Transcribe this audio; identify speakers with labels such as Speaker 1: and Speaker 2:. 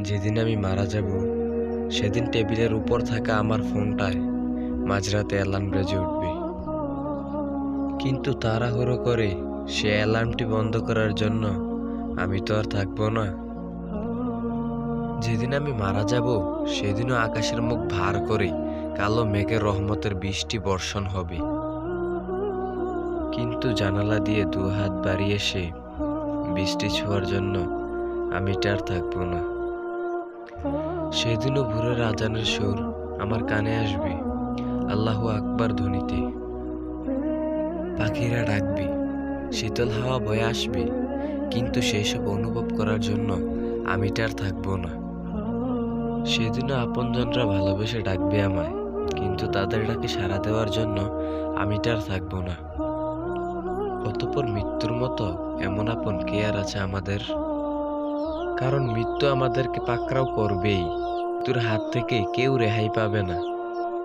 Speaker 1: যেদিন আমি মারা যাব সেদিন টেবিলের উপর থাকা আমার ফোনটায় মাঝরাতে অ্যালার্ম বেজে উঠবে। কিন্তু তাড়াহুড়ো করে সে অ্যালার্মটি বন্ধ করার জন্য আমি তো আর থাকবো না। যেদিন আমি মারা যাব সেদিনও আকাশের মুখ ভার করে কালো মেঘের রহমতের বৃষ্টি বর্ষণ হবে। কিন্তু জানালা দিয়ে দু হাত বাড়িয়ে সে বৃষ্টি ছোঁয়ার জন্য আমি আর থাকবো না। সেদিনও ভোরের আজানের সুর আমার কানে আসবে আল্লাহু আকবার ধ্বনিতে। পাখিরা ডাকবে, শীতল হাওয়া বয়ে আসবে, কিন্তু সেসব অনুভব করার জন্য আমি আর থাকবো না। সেদিনও আপনজনরা ভালোবেসে ডাকবে আমায়, কিন্তু তাদের ডাকে সাড়া দেওয়ার জন্য আমি আর থাকবো না। অতঃপর মৃত্যুর মতো এমন আপন কে আর আছে আমাদের? কারণ মৃত্যু আমাদেরকে পাকড়াও করবেই। মৃত্যুর হাত থেকে কেউ রেহাই পাবে না।